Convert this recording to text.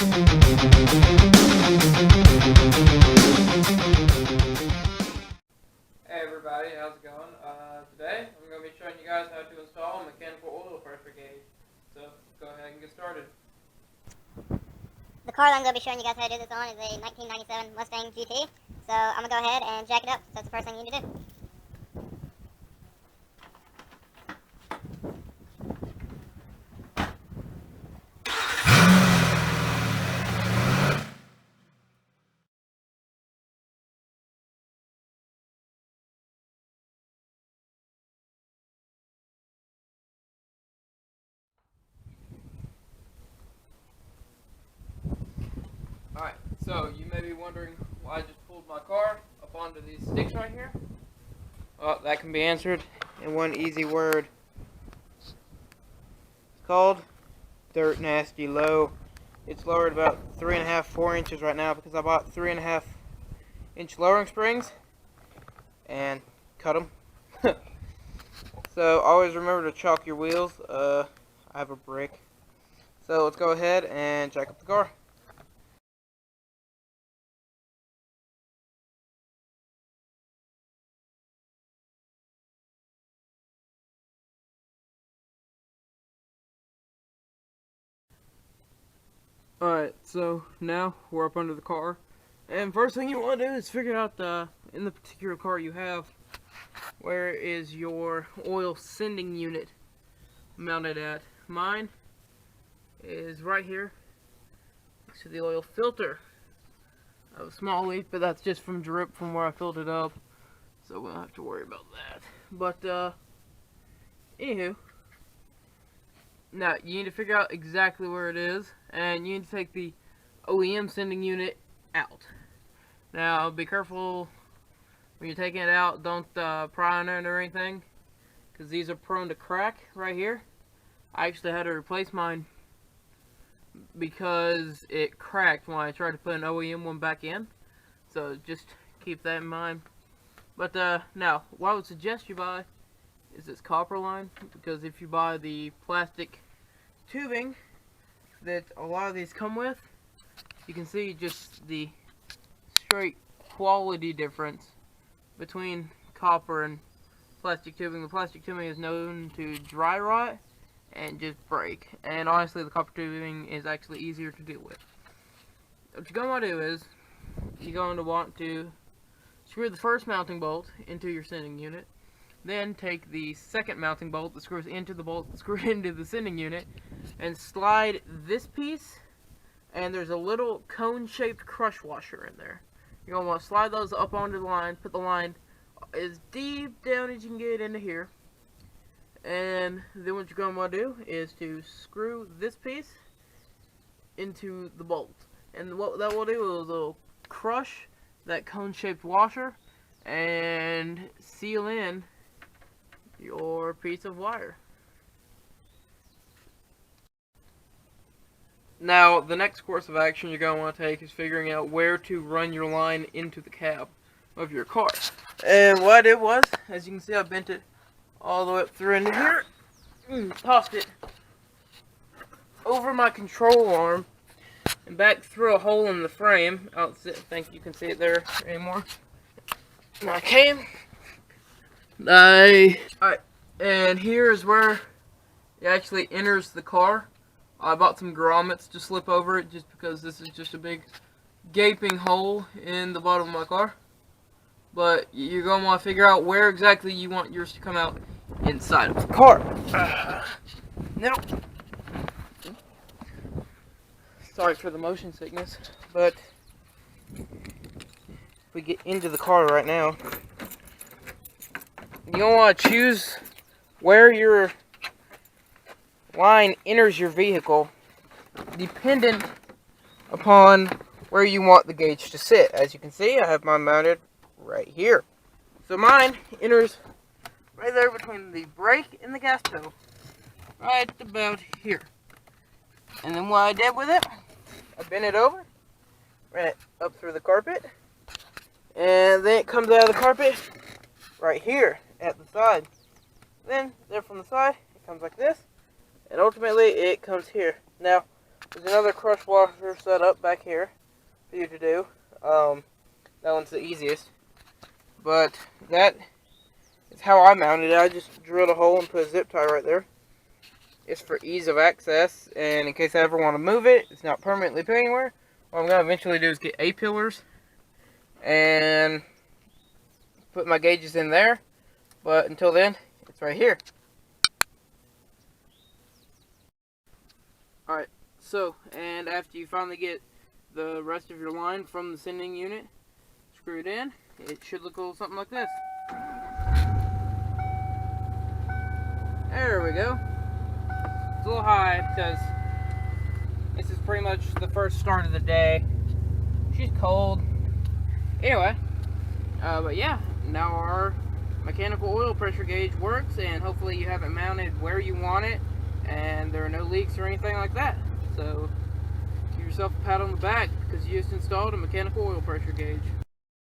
Hey everybody, how's it going? Today I'm going to be showing you guys how to install a mechanical oil pressure gauge. So go ahead and get started. The car that I'm going to be showing you guys how to do this on is a 1997 Mustang GT. So I'm going to go ahead and jack it up. So that's the first thing you need to do. Alright, so you may be wondering why I just pulled my car up onto these sticks right here. Well, that can be answered in one easy word. It's called dirt nasty low. It's lowered about 3.5, 4 inches right now because I bought 3.5 inch lowering springs and cut them. So always remember to chalk your wheels. I have a brick. So let's go ahead and jack up the car. Alright, so now we're up under the car. And first thing you want to do is figure out in the particular car you have, where is your oil sending unit mounted at. Mine is right here next to the oil filter. I have a small leak, but that's just from drip from where I filled it up, so we don't have to worry about that. But anywho, now you need to figure out exactly where it is, and you need to take the OEM sending unit out. Now be careful when you're taking it out. Don't pry on it or anything, because these are prone to crack right here. I actually had to replace mine because it cracked when I tried to put an OEM one back in, so just keep that in mind. But now what I would suggest you buy is this copper line, because if you buy the plastic tubing that a lot of these come with, you can see just the straight quality difference between copper and plastic tubing. The plastic tubing is known to dry rot and just break, and honestly the copper tubing is actually easier to deal with. What you're going to do is you're going to want to screw the first mounting bolt into your sending unit, then take the second mounting bolt that screws into the bolt that screwed into the sending unit and slide this piece, and there's a little cone-shaped crush washer in there. You're going to want to slide those up onto the line, put the line as deep down as you can get into here, and then what you're going to want to do is to screw this piece into the bolt. And what that will do is it'll crush that cone-shaped washer and seal in your piece of wire. Now, the next course of action you're going to want to take is figuring out where to run your line into the cab of your car. And what I did was, as you can see, I bent it all the way up through into here, tossed it over my control arm and back through a hole in the frame. I don't think you can see it there anymore. And I came. Alright, and here is where it actually enters the car. I bought some grommets to slip over it just because this is just a big gaping hole in the bottom of my car. But you're going to want to figure out where exactly you want yours to come out inside of the car. Now, sorry for the motion sickness, but if we get into the car right now, you're going to want to choose where your line enters your vehicle dependent upon where you want the gauge to sit. As you can see, I have mine mounted right here. So mine enters right there between the brake and the gas pedal, right about here. And then what I did with it, I bent it over, ran it up through the carpet, and then it comes out of the carpet right here at the side. Then there from the side, it comes like this, and ultimately it comes here. Now, There's another crush washer set up back here for you to do. That one's the easiest. But that is how I mounted it. I just drilled a hole and put a zip tie right there. It's for ease of access, and in case I ever want to move it, it's not permanently put anywhere. What I'm going to eventually do is get A-pillars and put my gauges in there. But until then, it's right here. Alright, so, and after you finally get the rest of your line from the sending unit screwed in, it should look a little something like this. There we go. It's a little high because this is pretty much the first start of the day. She's cold. Anyway, but yeah, now our mechanical oil pressure gauge works, and hopefully you have it mounted where you want it and there are no leaks or anything like that. So give yourself a pat on the back because you just installed a mechanical oil pressure gauge.